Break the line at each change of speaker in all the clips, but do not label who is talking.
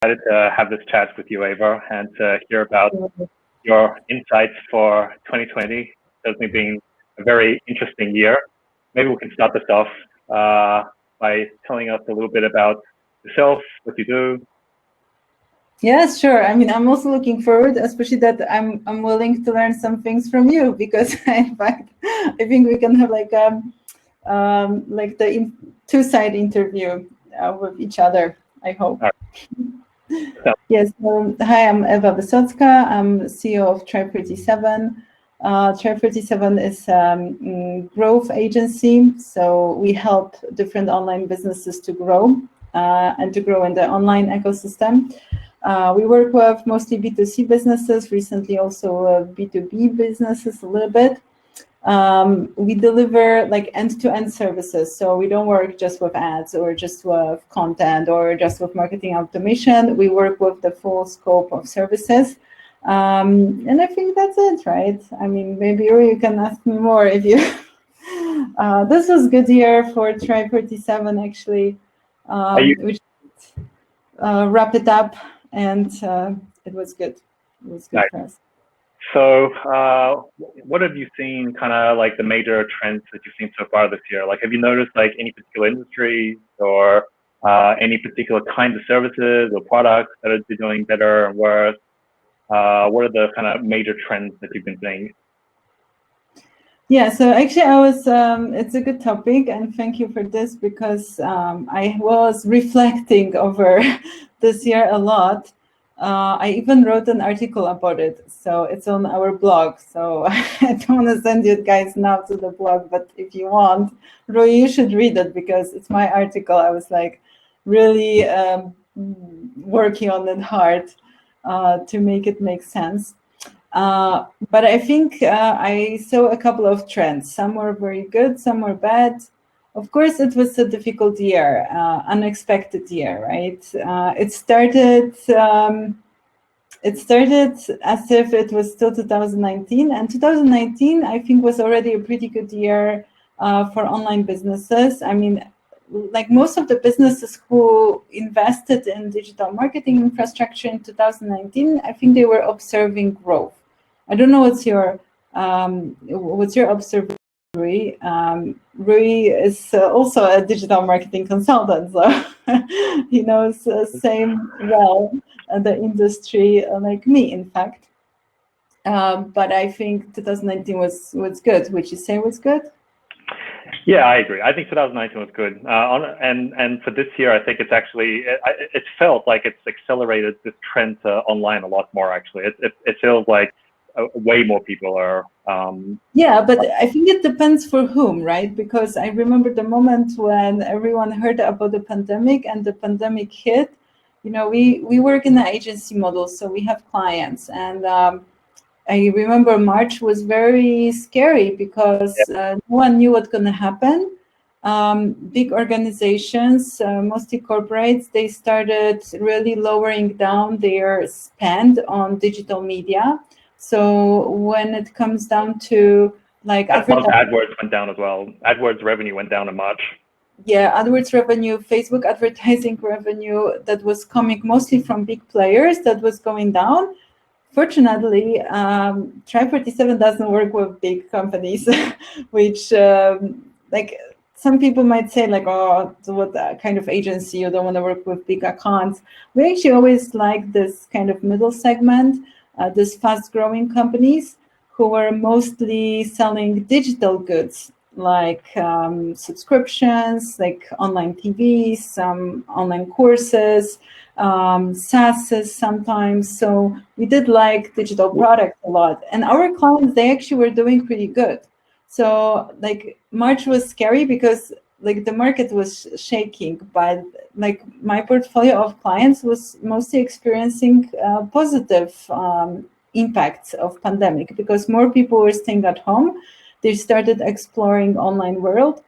excited to have this chat with you, Eva, and to hear about your insights for 2020. It's certainly been a very interesting year. Maybe we can start this off by telling us a little bit about yourself, what you do.
Yes, sure. I mean, I'm also looking forward, especially that I'm willing to learn some things from you, because in fact, I think we can have like the two-side interview with each other, I hope.
Right.
Yes. Hi, I'm Ewa Wysocka. I'm CEO of Try37. Try37 is a growth agency, so we help different online businesses to grow and to grow in the online ecosystem. We work with mostly B2C businesses, recently also B2B businesses a little bit. We deliver like end-to-end services, so we don't work just with ads or just with content or just with marketing automation. We work with the full scope of services, and I think that's it, right? I mean, maybe you can ask me more if you. This was a good year for Try37, actually. Which wrap it up, and it was good. It was good for us.
So what have you seen, kind of like the major trends that you've seen so far this year? Like, have you noticed like any particular industries or any particular kinds of services or products that are doing better or worse? What are the kind of major trends that you've been seeing?
Yeah, so actually it's a good topic, and thank you for this, because I was reflecting over this year a lot. I even wrote an article about it, so it's on our blog. So I don't want to send you guys now to the blog, but if you want, Rui, you should read it, because it's my article. I was like really working on it hard to make it make sense. But I think I saw a couple of trends. Some were very good, some were bad. Of course, it was a difficult year, unexpected year, right? It started as if it was still 2019, and 2019, I think, was already a pretty good year for online businesses. I mean, like most of the businesses who invested in digital marketing infrastructure in 2019, I think they were observing growth. I don't know what's your observation, Rui. Rui is also a digital marketing consultant, so he knows same well the industry like me, in fact. But I think 2019 was good. Would you say was good?
Yeah, I agree. I think 2019 was good. And for this year, I think it's actually, it felt like it's accelerated this trend to online a lot more, actually. It feels like way more people are.
Yeah, but I think it depends for whom, right? Because I remember the moment when everyone heard about the pandemic and the pandemic hit. You know, we work in the agency model, so we have clients, and I remember March was very scary because no one knew what's going to happen. Big organizations, mostly corporates, they started really lowering down their spend on digital media. So when it comes down to like
AdWords went down as well. AdWords revenue went down in March.
Yeah, AdWords revenue, Facebook advertising revenue that was coming mostly from big players, that was going down. Fortunately, Try37 doesn't work with big companies, which like some people might say like, oh, so what kind of agency, you don't want to work with big accounts. We actually always like this kind of middle segment, this fast growing companies who were mostly selling digital goods, like subscriptions, like online TVs, some online courses, SaaS sometimes. So we did like digital products a lot, and our clients, they actually were doing pretty good. So like March was scary because like the market was shaking, but like my portfolio of clients was mostly experiencing positive impacts of pandemic, because more people were staying at home. They started exploring online world.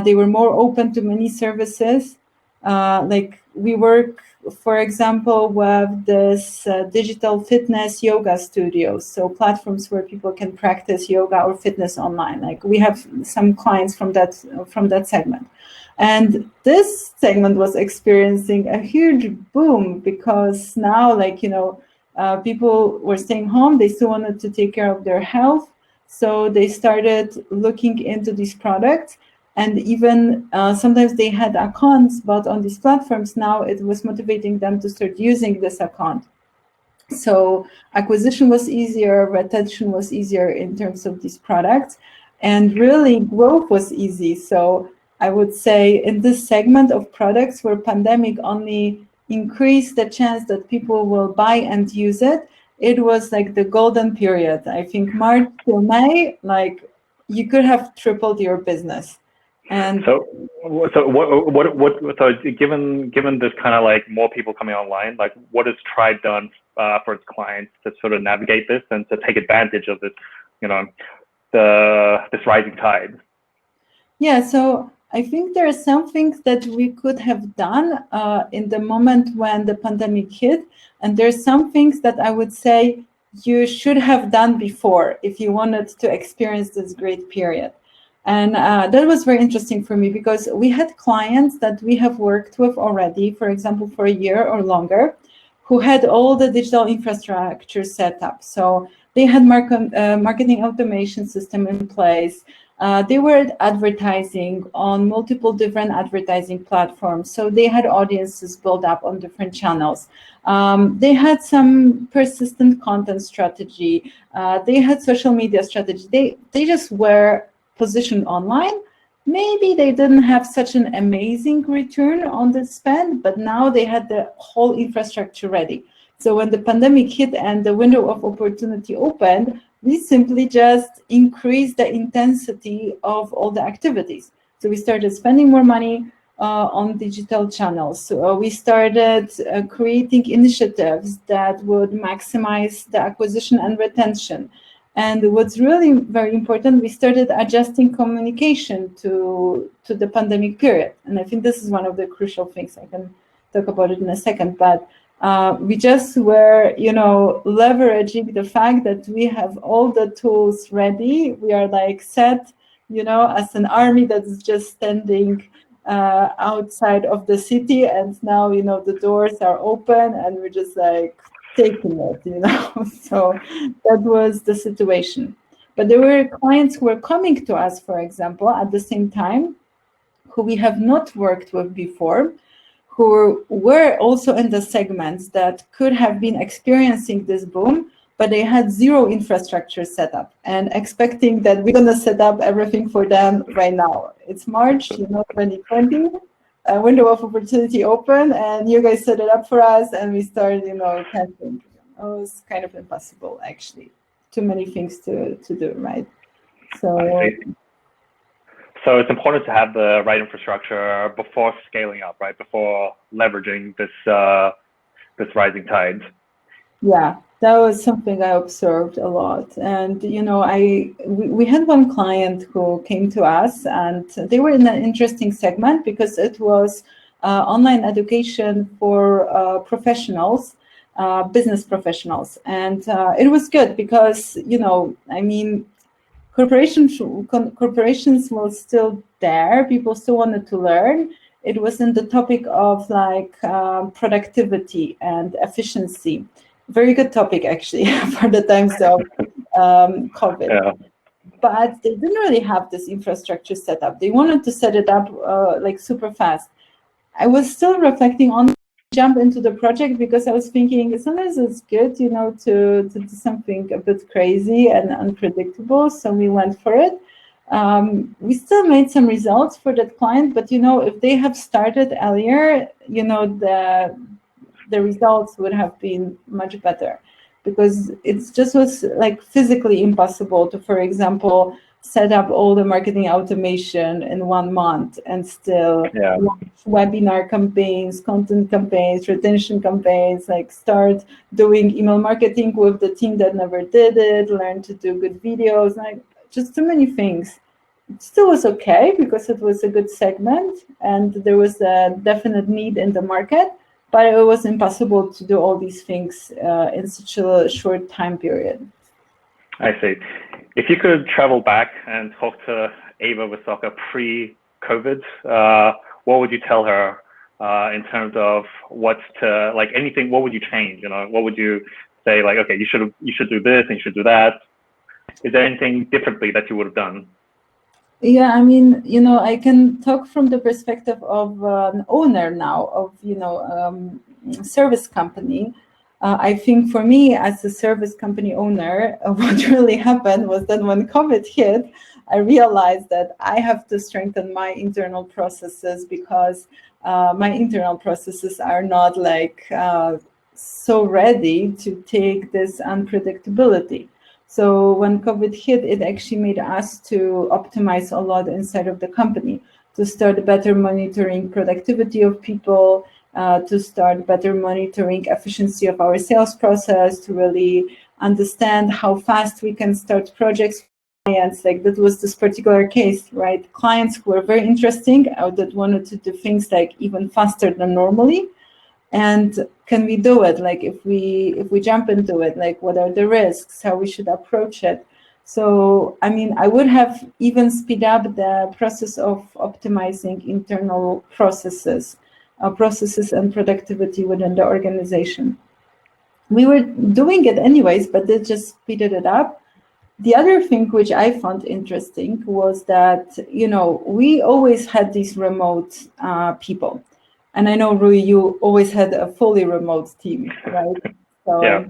They were more open to many services. Like we work, for example, with this digital fitness yoga studios, so platforms where people can practice yoga or fitness online. Like we have some clients from that segment. And this segment was experiencing a huge boom because now, people were staying home. They still wanted to take care of their health. So they started looking into these products. And even sometimes they had accounts, but on these platforms now it was motivating them to start using this account. So acquisition was easier, retention was easier in terms of these products, and really growth was easy. So I would say in this segment of products where pandemic only increased the chance that people will buy and use it, it was like the golden period. I think March till May, like you could have tripled your business. And
so given this kind of like more people coming online, like what has Tribe done for its clients to sort of navigate this and to take advantage of this, this rising tide?
Yeah, so I think there are some things that we could have done in the moment when the pandemic hit, and there's some things that I would say you should have done before if you wanted to experience this great period. And that was very interesting for me because we had clients that we have worked with already, for example, for a year or longer, who had all the digital infrastructure set up. So they had marketing automation system in place. They were advertising on multiple different advertising platforms. So they had audiences built up on different channels. They had some persistent content strategy. They had social media strategy. They just were positioned online. Maybe they didn't have such an amazing return on the spend, but now they had the whole infrastructure ready. So when the pandemic hit and the window of opportunity opened, we simply just increased the intensity of all the activities. So we started spending more money on digital channels. So we started creating initiatives that would maximize the acquisition and retention. And what's really very important, we started adjusting communication to the pandemic period. And I think this is one of the crucial things. I can talk about it in a second, but we just were, leveraging the fact that we have all the tools ready. We are like set, as an army that's just standing outside of the city, and now, the doors are open, and we're just like taking it, So that was the situation. But there were clients who were coming to us, for example, at the same time, who we have not worked with before, who were also in the segments that could have been experiencing this boom, but they had zero infrastructure set up and expecting that we're going to set up everything for them right now. It's March, 2020, a window of opportunity open, and you guys set it up for us, and we started, testing. It was kind of impossible, actually. Too many things to do, right?
So it's important to have the right infrastructure before scaling up, right? Before leveraging this rising tide.
Yeah, that was something I observed a lot. And, we had one client who came to us, and they were in an interesting segment because it was online education for professionals, business professionals. And it was good because, corporations were still there. People still wanted to learn. It was in the topic of productivity and efficiency. Very good topic, actually, for the times of COVID.
Yeah.
But they didn't really have this infrastructure set up. They wanted to set it up super fast. I was still reflecting on jump into the project because I was thinking sometimes it's good, to do something a bit crazy and unpredictable. So we went for it. We still made some results for that client, but if they have started earlier, the results would have been much better because it just was physically impossible to, for example, set up all the marketing automation in 1 month and still launch webinar campaigns, content campaigns, retention campaigns, start doing email marketing with the team that never did it, learn to do good videos, just too many things. It still was okay because it was a good segment and there was a definite need in the market, but it was impossible to do all these things in such a short time period.
I see. If you could travel back and talk to Ewa Wysocka COVID, what would you tell her in terms of what to, like, anything? What would you change? You know, what would you say? Like, okay, you should do this and you should do that. Is there anything differently that you would have done?
Yeah, I mean, you know, I can talk from the perspective of an owner now of, you know, service company. I think for me as a service company owner, what really happened was that when COVID hit, I realized that I have to strengthen my internal processes because my internal processes are not like so ready to take this unpredictability. So when COVID hit, it actually made us to optimize a lot inside of the company, to start better monitoring productivity of people, to start better monitoring efficiency of our sales process, to really understand how fast we can start projects for clients. Like that was this particular case, right? Clients who were very interesting, that wanted to do things like even faster than normally. And can we do it? Like if we jump into it, like what are the risks, how we should approach it? So I mean, I would have even speed up the process of optimizing internal processes and productivity within the organization. We were doing it anyways, but they just speeded it up. The other thing which I found interesting was that, you know, we always had these remote people. And I know, Rui, you always had a fully remote team, right? So
Yeah.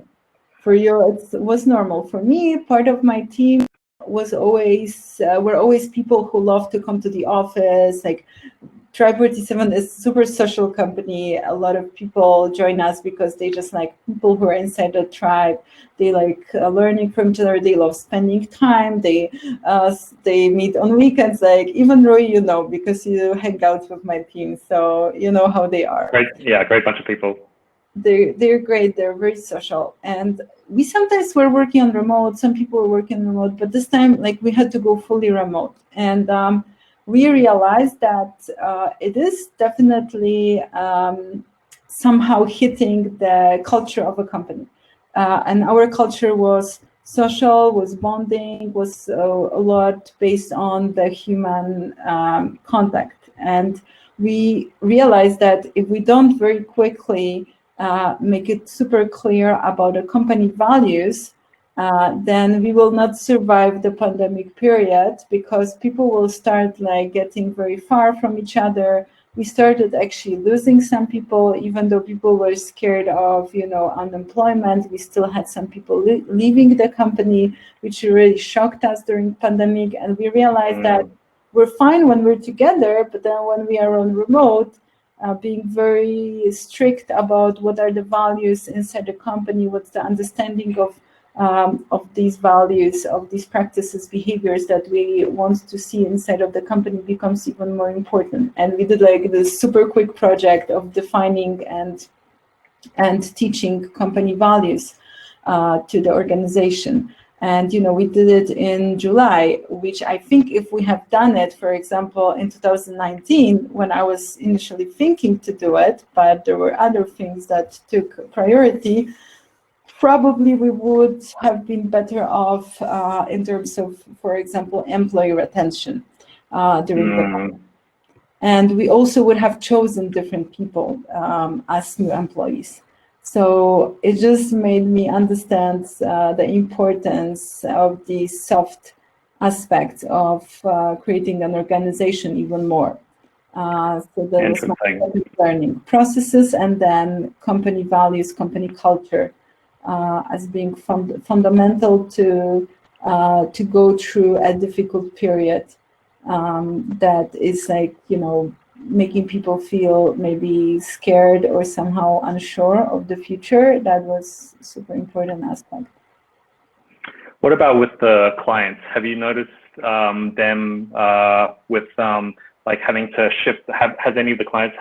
for you, it was normal. For me, part of my team was always, were always people who love to come to the office. Like Tribe 47 is a super social company. A lot of people join us because they just like people who are inside the tribe. They like learning from each other. They love spending time. They meet on weekends. Like even Roy, you know, because you hang out with my team, so you know how they are.
Great. Yeah, great bunch of people.
They're great. They're very social, and we sometimes were working on remote. Some people were working remote, but this time, like we had to go fully remote, and we realized that it is definitely somehow hitting the culture of a company. And our culture was social, was bonding, was a lot based on the human contact. And we realized that if we don't very quickly make it super clear about the company values, then we will not survive the pandemic period because people will start like getting very far from each other. We started actually losing some people, even though people were scared of, you know, unemployment. We still had some people leaving the company, which really shocked us during pandemic. And we realized that we're fine when we're together, but then when we are on remote, being very strict about what are the values inside the company, what's the understanding of these values, of these practices, behaviors that we want to see inside of the company becomes even more important. And we did like this super quick project of defining and teaching company values to the organization. And, you know, we did it in July, which I think if we have done it, for example, in 2019, when I was initially thinking to do it, but there were other things that took priority, probably we would have been better off in terms of, for example, employee retention during the pandemic. And we also would have chosen different people as new employees. So it just made me understand the importance of the soft aspects of creating an organization even more. So that was my learning processes, and then company values, company culture. As being fundamental to go through a difficult period that is like, you know, making people feel maybe scared or somehow unsure of the future. That was super important aspect.
What about with the clients? Have you noticed them with like having to shift? Has any of the clients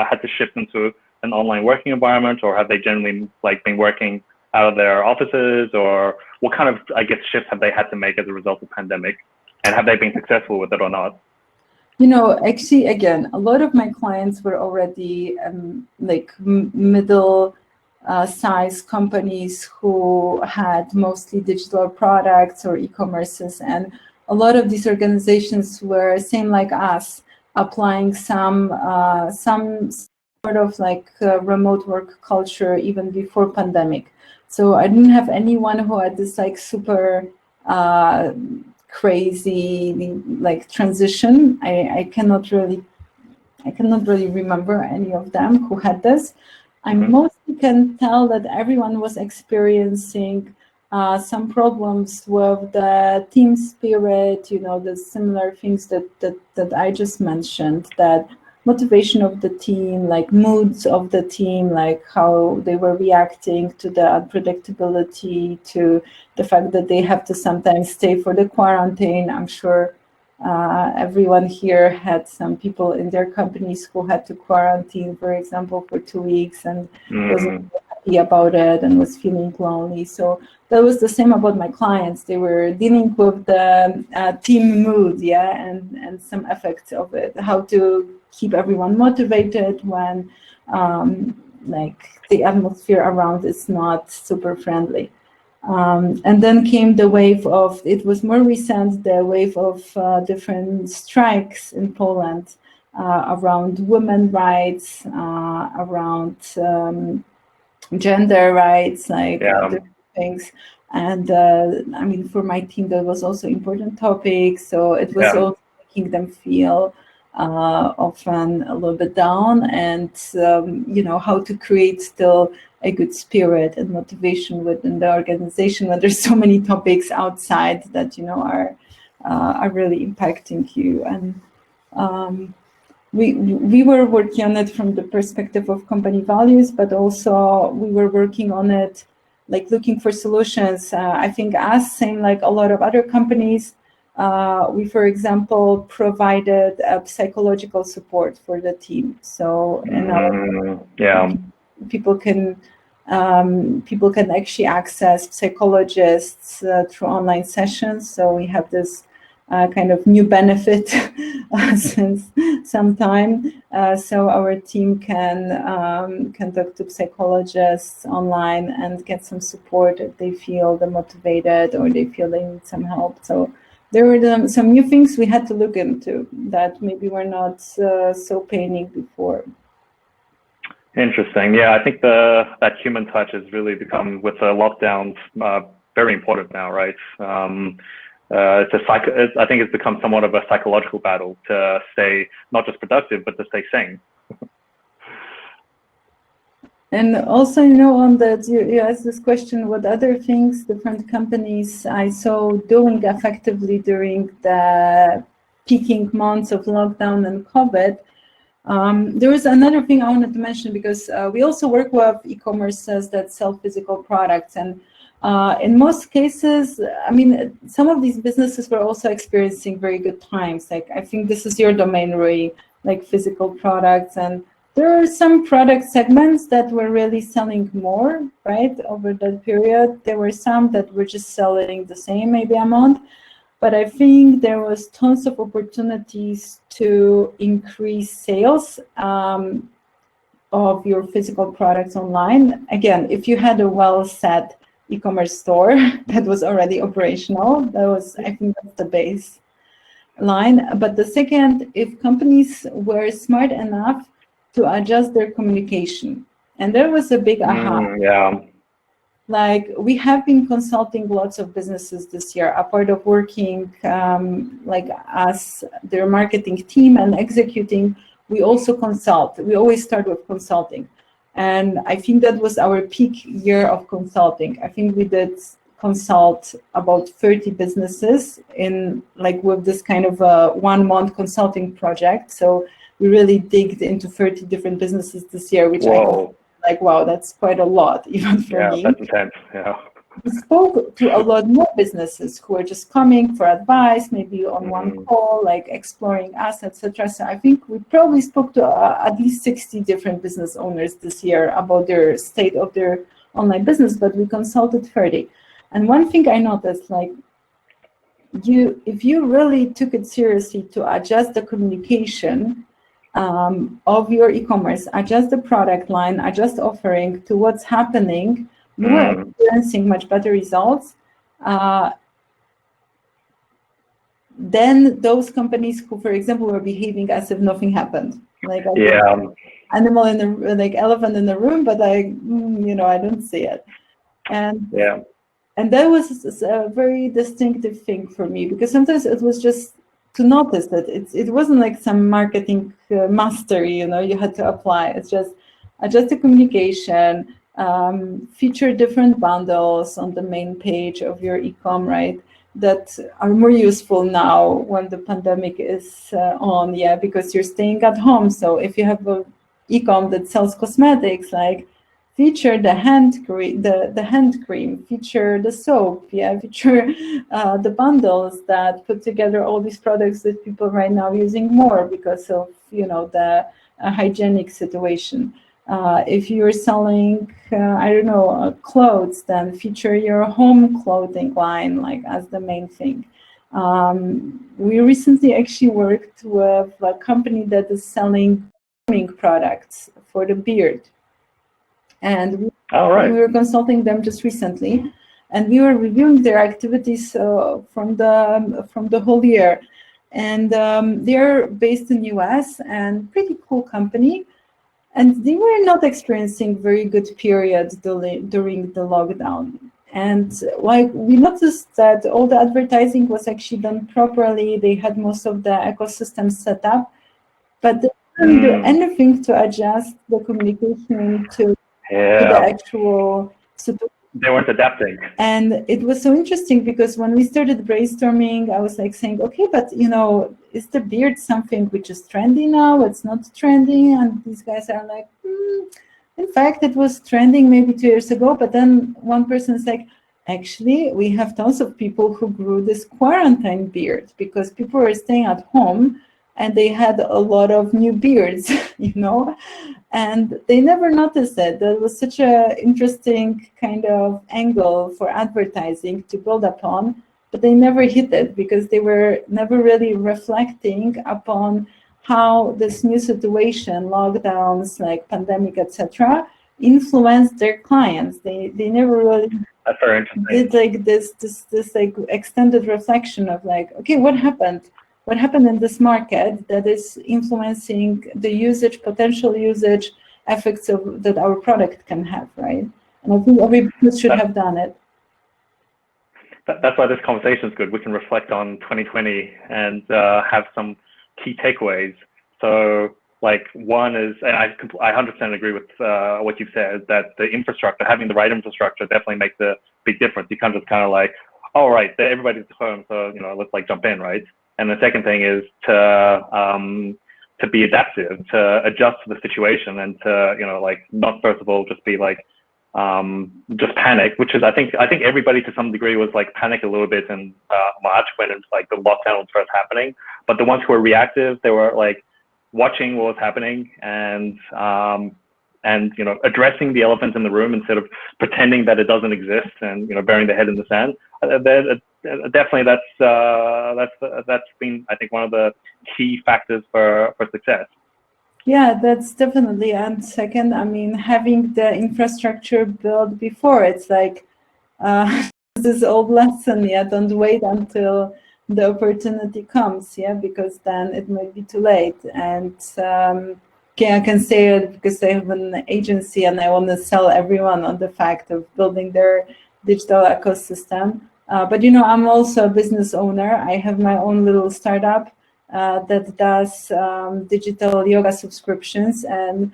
had to shift into an online working environment, or have they generally like been working out of their offices, or what kind of, I guess, shifts have they had to make as a result of the pandemic, and have they been successful with it or not?
You know, actually, again, a lot of my clients were already like middle size companies who had mostly digital products or e-commerces, and a lot of these organizations were same like us. applying some sort of like remote work culture even before pandemic. So I didn't have anyone who had this like super crazy like transition. I cannot really remember any of them who had this. I mostly can tell that everyone was experiencing some problems with the team spirit, you know, the similar things that I just mentioned, that motivation of the team, like moods of the team, like how they were reacting to the unpredictability, to the fact that they have to sometimes stay for the quarantine. I'm sure everyone here had some people in their companies who had to quarantine, for example, for 2 weeks and wasn't happy about it and was feeling lonely. So that was the same about my clients. They were dealing with the team mood, and some effects of it, how to keep everyone motivated when like the atmosphere around is not super friendly. And then came the wave of, it was more recent, the wave of different strikes in Poland around women's rights, around gender rights, like other things. And I mean, for my team, that was also important topic. So it was also making them feel often a little bit down, and you know, how to create still a good spirit and motivation within the organization when there's so many topics outside that, you know, are really impacting you. And we were working on it from the perspective of company values, but also we were working on it like looking for solutions. I think us, same like a lot of other companies, we, for example, provided psychological support for the team. So in our people can actually access psychologists through online sessions. So we have this kind of new benefit since some time. So our team can talk to psychologists online and get some support if they feel demotivated or they feel they need some help. So there were some new things we had to look into that maybe were not so paining before.
Interesting. Yeah, I think that human touch has really become, with the lockdowns, very important now, right? I think it's become somewhat of a psychological battle to stay not just productive, but to stay sane.
And also, you know, on that, you asked this question, what other things different companies I saw doing effectively during the peaking months of lockdown and COVID. There was another thing I wanted to mention, because we also work with e-commerces that sell physical products. And in most cases, I mean, some of these businesses were also experiencing very good times. Like, I think this is your domain, Rui, like physical products. And there are some product segments that were really selling more, right, over that period. There were some that were just selling the same maybe amount. But I think there was tons of opportunities to increase sales of your physical products online. Again, if you had a well-set e-commerce store that was already operational, that was, I think, that's the base line. But the second, if companies were smart enough to adjust their communication, and there was a big aha. Like, we have been consulting lots of businesses this year, a part of working like as their marketing team and executing. We also consult. We always start with consulting. And I think that was our peak year of consulting. I think we did consult about 30 businesses in like with this kind of a 1 month consulting project. So we really digged into 30 different businesses this year, which like, wow, that's quite a lot, even for me.
Yeah, that's intense, yeah.
We spoke to a lot more businesses who are just coming for advice, maybe on one call, like exploring us, etc. So I think we probably spoke to at least 60 different business owners this year about their state of their online business, but we consulted 30. And one thing I noticed, like, if you really took it seriously to adjust the communication of your e-commerce, adjust the product line, adjust offering to what's happening, you are experiencing much better results. then those companies who, for example, were behaving as if nothing happened, like animal in the like elephant in the room, but I don't see it, and that was a very distinctive thing for me, because sometimes it was just to notice that it wasn't like some marketing mastery, you had to apply. It's just adjust the communication, feature different bundles on the main page of your e-com, right? That are more useful now when the pandemic is on, because you're staying at home. So if you have a e-com that sells cosmetics, like feature the hand cream, feature the soap, feature the bundles that put together all these products that people right now are using more because of the hygienic situation. If you're selling, clothes, then feature your home clothing line like as the main thing. We recently actually worked with a company that is selling grooming products for the beard. And we were consulting them just recently, and we were reviewing their activities from the whole year. And they're based in US, and pretty cool company. And they were not experiencing very good periods during the lockdown. And like we noticed that all the advertising was actually done properly. They had most of the ecosystem set up, but they didn't do anything to adjust the communication to the actual situation.
They weren't adapting.
And it was so interesting because when we started brainstorming, I was like saying, okay, but is the beard something which is trendy now? It's not trendy. And these guys are like, in fact, it was trending maybe 2 years ago. But then one person is like, actually, we have tons of people who grew this quarantine beard because people were staying at home and they had a lot of new beards, and they never noticed it. That was such an interesting kind of angle for advertising to build upon, but they never hit it because they were never really reflecting upon how this new situation, lockdowns, like pandemic, etc., influenced their clients. They never really did like this like extended reflection of like, okay, what happened? What happened in this market that is influencing the potential usage effects that our product can have, right? And I think every business should have done it.
That's why this conversation is good. We can reflect on 2020 and have some key takeaways. So, like, one is, and I 100% agree with what you've said, that the infrastructure, having the right infrastructure, definitely makes a big difference. You can't just kind of like, all right, everybody's at home, so let's like jump in, right? And the second thing is to be adaptive, to adjust to the situation, and to like not first of all just be like just panic, which is I think everybody to some degree was like panic a little bit in March when it's like the lockdown was first happening. But the ones who were reactive, they were like watching what was happening and addressing the elephant in the room instead of pretending that it doesn't exist and burying their head in the sand. Definitely that's been, I think, one of the key factors for success.
Yeah, that's definitely. And second, I mean, having the infrastructure built before, it's like this old lesson, don't wait until the opportunity comes, because then it might be too late. And I can say it because I have an agency and I want to sell everyone on the fact of building their digital ecosystem. But I'm also a business owner. I have my own little startup that does digital yoga subscriptions, and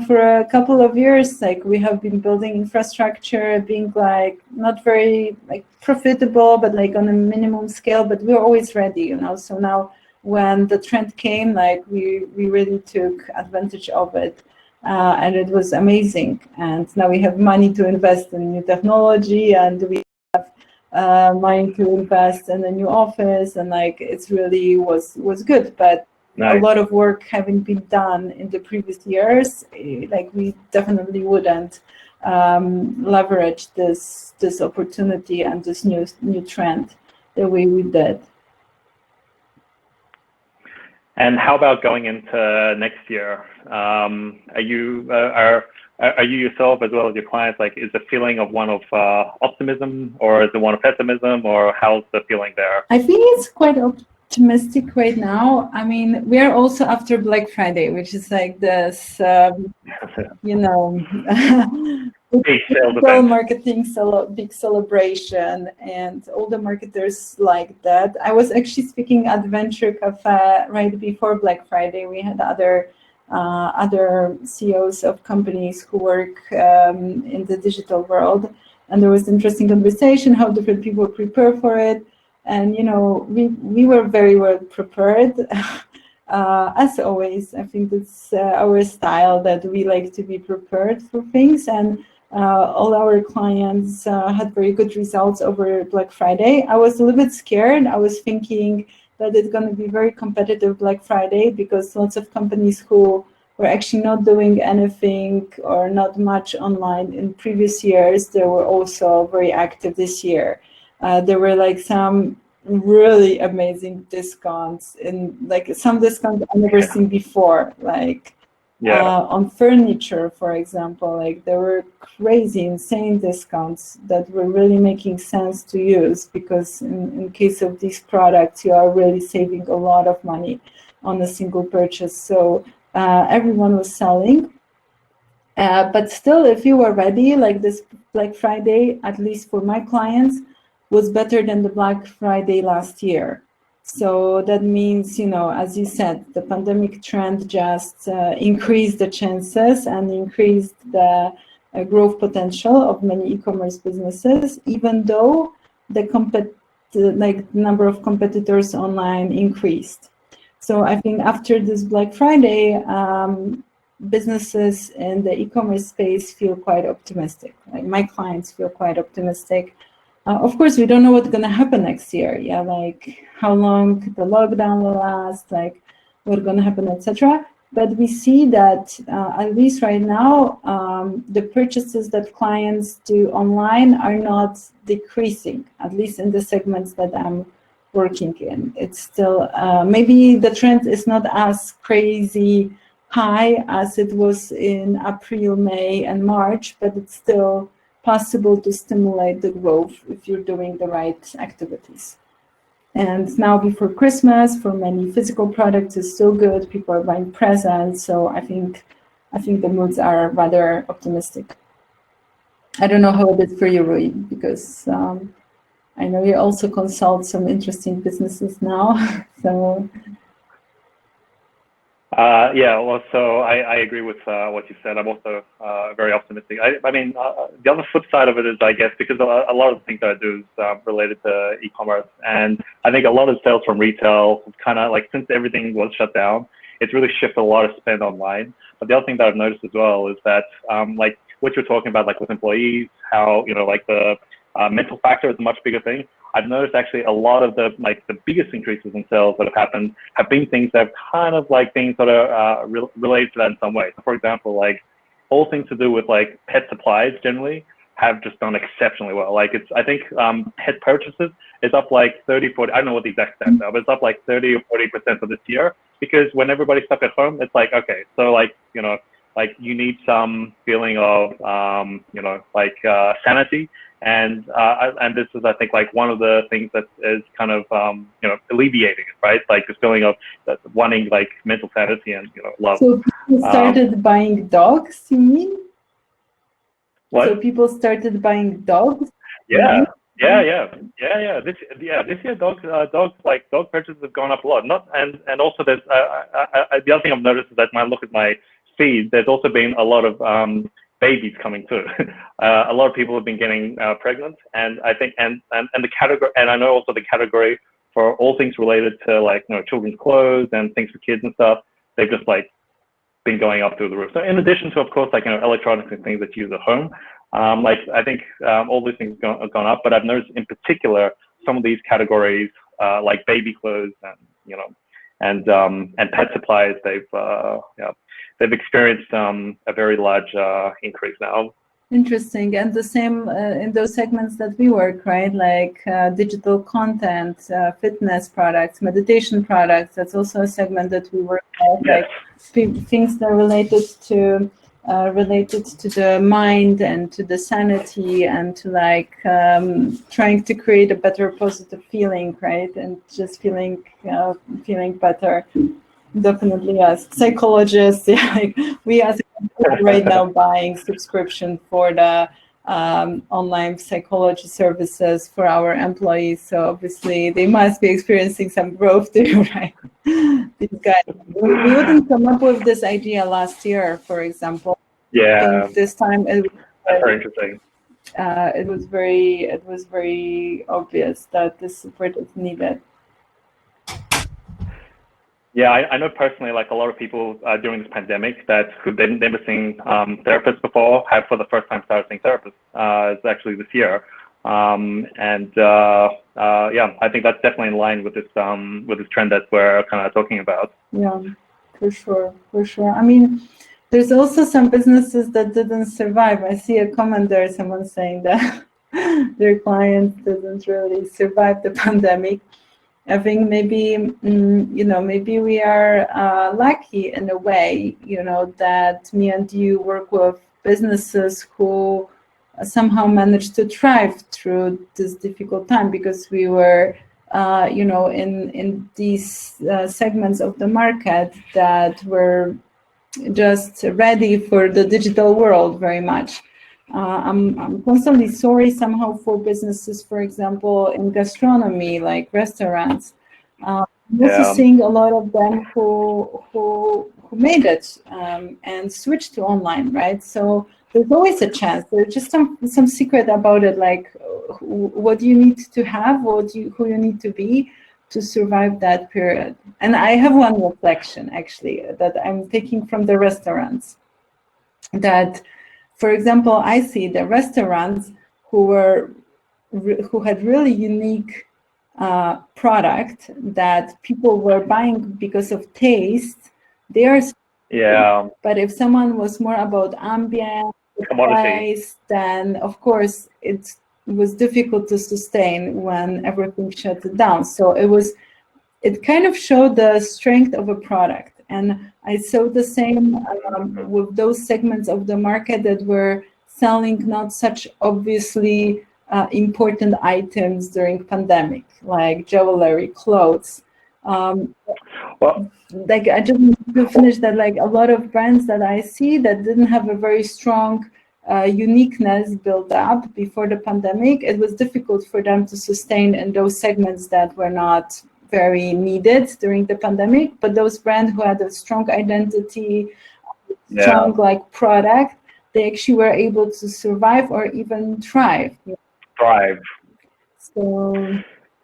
for a couple of years, like we have been building infrastructure, being like not very like profitable, but like on a minimum scale. But we're always ready, So now when the trend came, like we really took advantage of it. And it was amazing. And now we have money to invest in new technology, and we have money to invest in a new office, and like it's really was good. But nice. A lot of work having been done in the previous years, like we definitely wouldn't leverage this opportunity and this new trend the way we did.
And how about going into next year? Are are you yourself as well as your clients, like, is the feeling of one of optimism, or is it one of pessimism, or how's the feeling there?
I think it's quite optimistic right now. I mean, we are also after Black Friday, which is like this, you know,
Big sales
digital
event.
marketing big celebration, and all the marketers like that. I was actually speaking at Venture Cafe right before Black Friday. We had other CEOs of companies who work in the digital world, and there was interesting conversation how different people prepare for it. And you know, we were very well prepared. As always, I think it's our style that we like to be prepared for things, and all our clients had very good results over Black Friday. I was a little bit scared. I was thinking that it's going to be very competitive Black Friday, because lots of companies who were actually not doing anything or not much online in previous years, they were also very active this year. There were like some really amazing discounts, and like some discounts I've never seen before, like on furniture, for example. Like there were crazy, insane discounts that were really making sense to use, because in case of these products, you are really saving a lot of money on a single purchase. So everyone was selling. But still, if you were ready, like this Black Friday, at least for my clients, was better than the Black Friday last year. So that means, you know, as you said, the pandemic trend just increased the chances and increased the growth potential of many e-commerce businesses, even though the number of competitors online increased. So I think after this Black Friday, businesses in the e-commerce space feel quite optimistic. Like my clients feel quite optimistic. Of course, we don't know what's going to happen next year. Yeah, like how long the lockdown will last, like what's going to happen, etc. But we see that at least right now, the purchases that clients do online are not decreasing, at least in the segments that I'm working in. It's still, maybe the trend is not as crazy high as it was in April, May, and March, but it's still possible to stimulate the growth if you're doing the right activities. And now before Christmas, for many physical products is still good. People are buying presents, so I think the moods are rather optimistic. I don't know how it is for you, Rui, because I know you also consult some interesting businesses now. So.
Yeah, well, so I agree with what you said. I'm also very optimistic. I mean, the other flip side of it is, I guess, because a lot of the things that I do is related to e-commerce, and I think a lot of sales from retail kind of like, since everything was shut down, it's really shifted a lot of spend online. But the other thing that I've noticed as well is that like what you're talking about, like with employees, how, you know, like the mental factor is a much bigger thing. I've noticed actually a lot of the biggest increases in sales that have happened have been things that have kind of like been sort of related to that in some way. So for example, like all things to do with like pet supplies generally have just done exceptionally well. Like I think pet purchases is up like 30, 40, I don't know what the exact stats are, but it's up like 30 or 40% for this year, because when everybody's stuck at home, it's like, okay, so like, you know, like you need some feeling of, you know, like sanity. And this is, I think, like one of the things that is kind of, you know, alleviating it, right? Like this feeling of wanting like mental sanity and, you know, love.
So people started buying dogs, you mean?
What?
So people started buying dogs?
Yeah. This year, dog purchases have gone up a lot. And also there's the other thing I've noticed is that when I look at my feed, there's also been a lot of babies coming too. A lot of people have been getting pregnant, and I think and the category, and I know also the category for all things related to like, you know, children's clothes and things for kids and stuff, they've just like been going up through the roof. So in addition to, of course, like, you know, electronics and things that you use at home, like I think all these things have gone up. But I've noticed in particular some of these categories, like baby clothes and, you know, and pet supplies, they've experienced a very large increase now.
Interesting. And the same in those segments that we work, right? Like digital content, fitness products, meditation products. That's also a segment that we work with,
Yes.
like things that are related to related to the mind and to the sanity and to like trying to create a better positive feeling, right? And just feeling better. Definitely, as psychologists, yeah, like we as right now buying subscription for the online psychology services for our employees. So obviously they must be experiencing some growth too, right? These guys, we wouldn't come up with this idea last year, for example.
Yeah,
I think this time
that's very interesting.
it was very obvious that this support is needed.
Yeah, I know personally, like a lot of people during this pandemic that who've never seen therapists before have for the first time started seeing therapists. It's actually this year, yeah, I think that's definitely in line with this trend that we're kind of talking about.
Yeah, for sure. I mean, there's also some businesses that didn't survive. I see a comment there, someone saying that their clients didn't really survive the pandemic. I think maybe, maybe we are lucky in a way, that me and you work with businesses who somehow managed to thrive through this difficult time because we were, in these segments of the market that were just ready for the digital world very much. I'm constantly sorry somehow for businesses, for example, in gastronomy, like restaurants. I'm also seeing a lot of them who made it and switched to online, right? So there's always a chance. There's just some secret about it, like what you need to have, who you need to be to survive that period. And I have one reflection actually that I'm taking from the restaurants. That, for example, I see the restaurants who had really unique product that people were buying because of taste. But if someone was more about ambient price, then of course it was difficult to sustain when everything shut down. So it kind of showed the strength of a product. And I saw the same with those segments of the market that were selling not such obviously important items during pandemic, like jewelry, clothes. Like I just need to finish that, like a lot of brands that I see that didn't have a very strong uniqueness built up before the pandemic, it was difficult for them to sustain in those segments that were not very needed during the pandemic. But those brands who had a strong identity, strong like product, they actually were able to survive or even thrive. So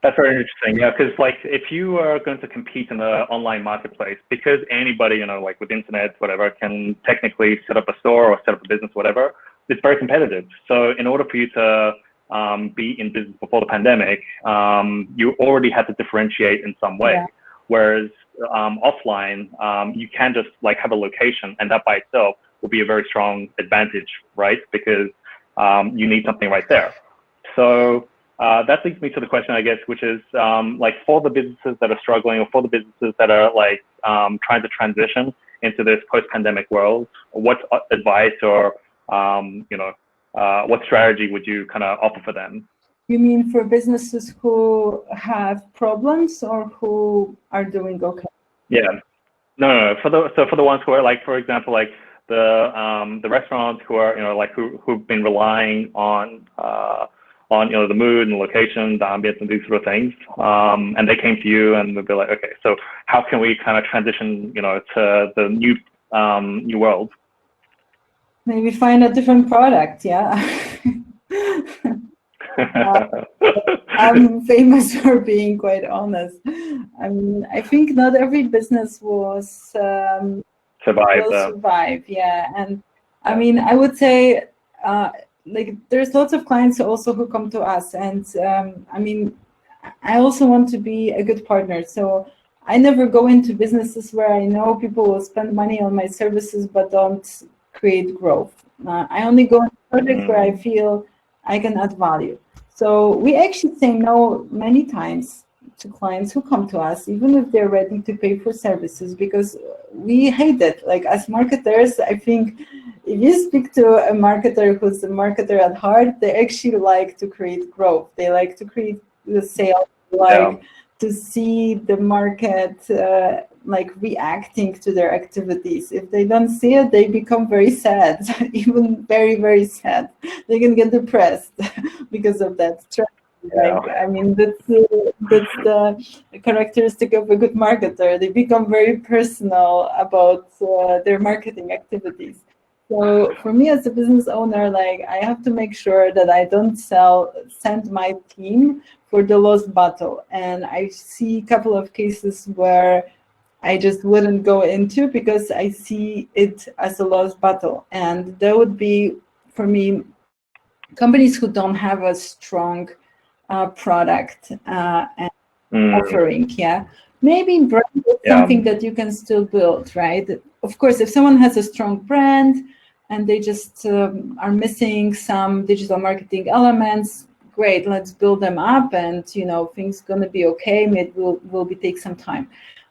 that's very interesting. Yeah, because like if you are going to compete in the online marketplace, because anybody, like with internet, whatever, can technically set up a store or set up a business, whatever, it's very competitive. So in order for you to be in business before the pandemic, you already had to differentiate in some way. Yeah. Whereas offline, you can just like have a location, and that by itself will be a very strong advantage, right? Because you need something right there. So that leads me to the question, I guess, which is like for the businesses that are struggling, or for the businesses that are like trying to transition into this post-pandemic world, what advice or what strategy would you kind of offer for them?
You mean for businesses who have problems or who are doing okay?
Yeah, no. For the ones who are like, for example, like the restaurants who are like who've been relying on the mood and the location, the ambience, and these sort of things, and they came to you and they'll be like, okay, so how can we kind of transition to the new world?
Maybe find a different product, yeah. I'm famous for being quite honest. I mean, I think not every business was survive, yeah. And I mean, I would say like there's lots of clients also who come to us, and I mean, I also want to be a good partner. So I never go into businesses where I know people will spend money on my services but don't create growth. I only go into projects where I feel I can add value. So we actually say no many times to clients who come to us, even if they're ready to pay for services, because we hate it. Like as marketers, I think if you speak to a marketer who's a marketer at heart, they actually like to create growth. They like to create the sales, like to see the market like reacting to their activities. If they don't see it, they become very sad, even very, very sad. They can get depressed because of that. Like, I mean, that's the characteristic of a good marketer. They become very personal about their marketing activities. So for me as a business owner, like I have to make sure that I don't send my team for the lost battle. And I see a couple of cases where I just wouldn't go into because I see it as a lost battle. And that would be, for me, companies who don't have a strong product and offering. Maybe brand is something that you can still build, right? Of course, if someone has a strong brand and they just are missing some digital marketing elements, great, let's build them up, and things gonna be okay. It will take some time.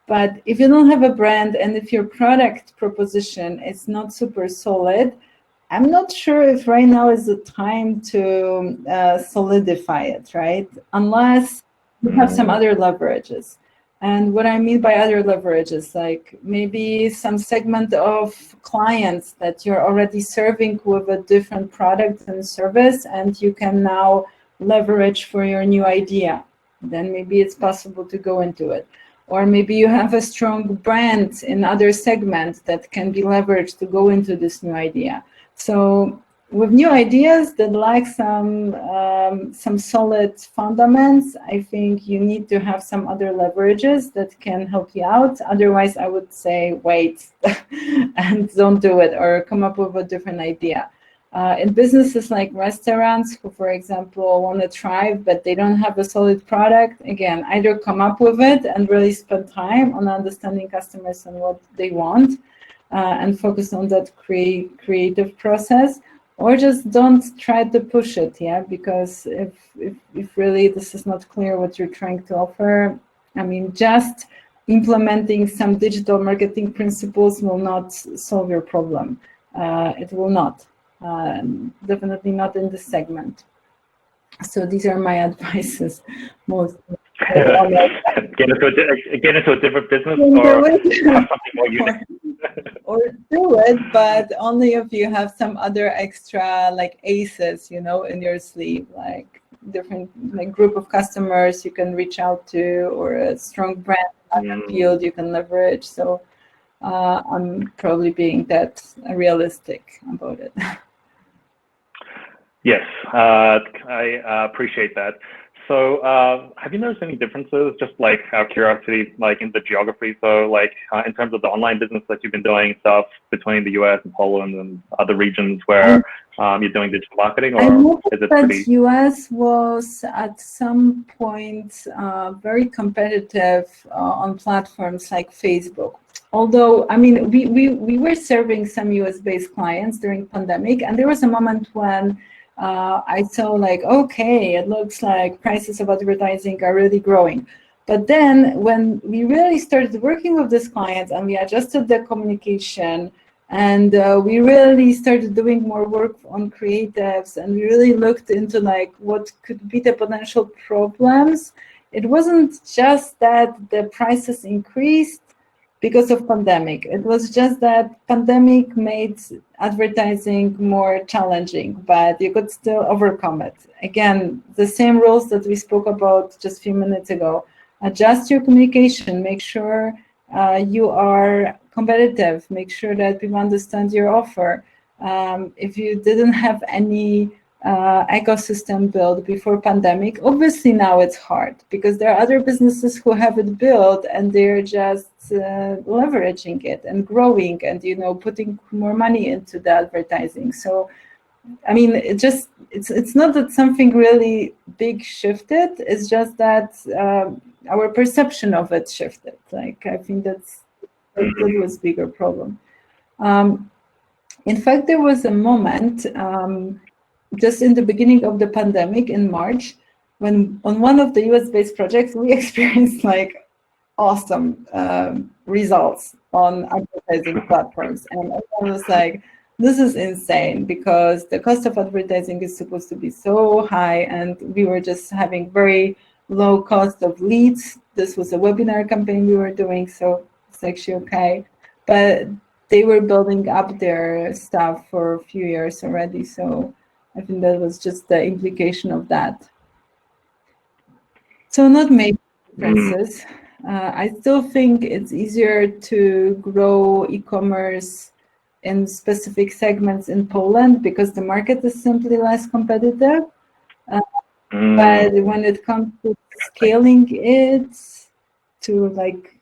But if you don't have a brand and if your product proposition is not super solid, I'm not sure if right now is the time to solidify it, right? Unless you have some other leverages. And what I mean by other leverages, like maybe some segment of clients that you're already serving with a different product and service, and you can now leverage for your new idea. Then maybe it's possible to go into it. Or maybe you have a strong brand in other segments that can be leveraged to go into this new idea. So with new ideas that lack some solid fundamentals, I think you need to have some other leverages that can help you out. Otherwise, I would say wait and don't do it, or come up with a different idea. In businesses like restaurants, who, for example, want to thrive, but they don't have a solid product, again, either come up with it and really spend time on understanding customers and what they want, and focus on that creative process, or just don't try to push it, because if really this is not clear what you're trying to offer, I mean, just implementing some digital marketing principles will not solve your problem. It will not. Definitely not in this segment. So these are my advices mostly.
Get into a different business, or have something more unique.
Or do it, but only if you have some other extra like aces, in your sleeve, like different group of customers you can reach out to, or a strong brand field you can leverage. So I'm probably being that realistic about it.
Yes, I appreciate that. So have you noticed any differences, just like out of curiosity, like in the geography? So like in terms of the online business that you've been doing stuff between the US and Poland and other regions where you're doing digital marketing, or is it pretty?
US was at some point very competitive on platforms like Facebook. Although, I mean, we were serving some US-based clients during pandemic, and there was a moment when I saw like, okay, it looks like prices of advertising are really growing. But then when we really started working with these clients and we adjusted the communication, and we really started doing more work on creatives, and we really looked into like what could be the potential problems, it wasn't just that the prices increased because of pandemic. It was just that pandemic made advertising more challenging, but you could still overcome it. Again, the same rules that we spoke about just a few minutes ago. Adjust your communication, make sure you are competitive, make sure that people understand your offer. If you didn't have any ecosystem built before pandemic, obviously now it's hard because there are other businesses who have it built and they're just leveraging it and growing and putting more money into the advertising. So I mean, it's not that something really big shifted, it's just that our perception of it shifted. Like I think that was a bigger problem. In fact, there was a moment just in the beginning of the pandemic in March, when on one of the US-based projects, we experienced like awesome results on advertising platforms. And everyone was like, this is insane because the cost of advertising is supposed to be so high, and we were just having very low cost of leads. This was a webinar campaign we were doing, so it's actually okay. But they were building up their stuff for a few years already, so I think that was just the implication of that. So not major differences. I still think it's easier to grow e-commerce in specific segments in Poland because the market is simply less competitive. But when it comes to scaling it to like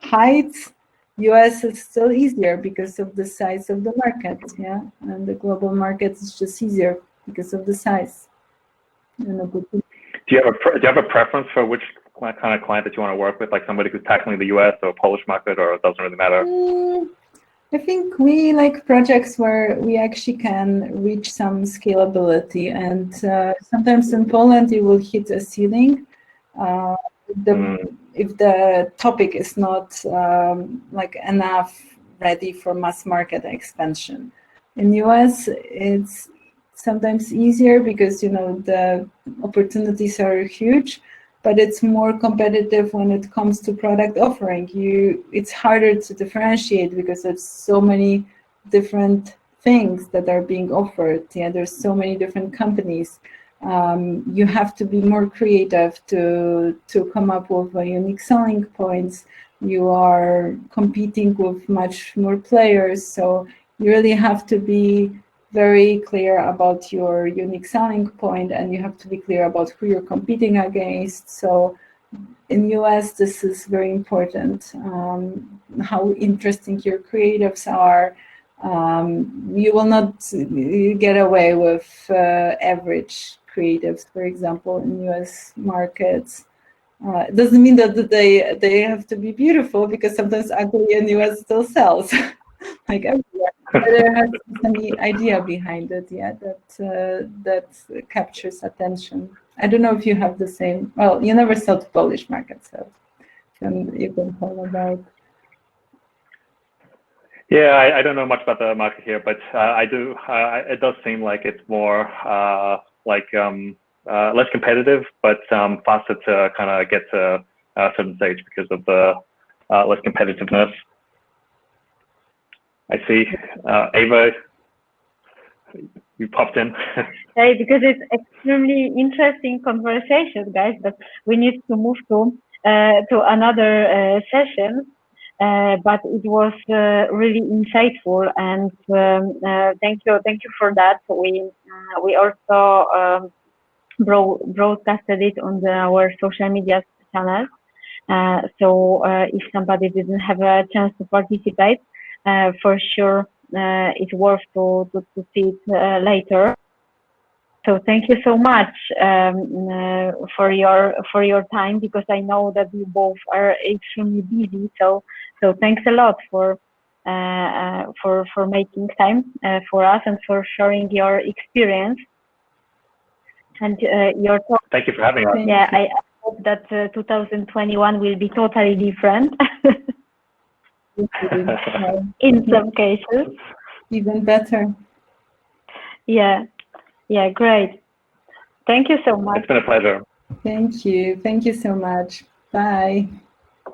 heights, US is still easier because of the size of the market, yeah, and the global market is just easier because of the size.
Do you have a preference for which kind of client that you want to work with, like somebody who's tackling the US or Polish market, or it doesn't really matter?
I think we like projects where we actually can reach some scalability, and sometimes in Poland you will hit a ceiling if the topic is not like enough ready for mass market expansion. In US, it's sometimes easier because the opportunities are huge, but it's more competitive when it comes to product offering. It's harder to differentiate because there's so many different things that are being offered. Yeah, there's so many different companies. You have to be more creative to come up with unique selling points. You are competing with much more players, so you really have to be very clear about your unique selling point, and you have to be clear about who you're competing against. So in US, this is very important, how interesting your creatives are. You will not get away with average creatives, for example, in US markets. It doesn't mean that they have to be beautiful, because sometimes ugly in US still sells, like everywhere. But there has to be some idea behind it, yeah, that captures attention. I don't know if you have the same. Well, you never sell to Polish market, so you can tell about.
Yeah, I don't know much about the market here, but I do. It does seem like it's more less competitive, but faster to kind of get to a certain stage because of the less competitiveness. I see. Ewa, you popped in.
Okay, because it's extremely interesting conversation, guys, but we need to move to another session. But it was really insightful, and thank you for that. We also broadcasted it on our social media channels. So if somebody didn't have a chance to participate, for sure it's worth to see it later. So thank you so much for your time, because I know that you both are extremely busy. So thanks a lot for making time for us and for sharing your experience and your talk.
Thank you for having us.
Yeah, I hope that 2021 will be totally different. In some cases,
even better.
Yeah, great. Thank you so much.
It's been a pleasure.
Thank you so much. Bye.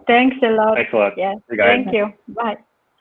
Thanks a lot.
Thanks a lot.
Yeah,
you guys.
thank you. Bye.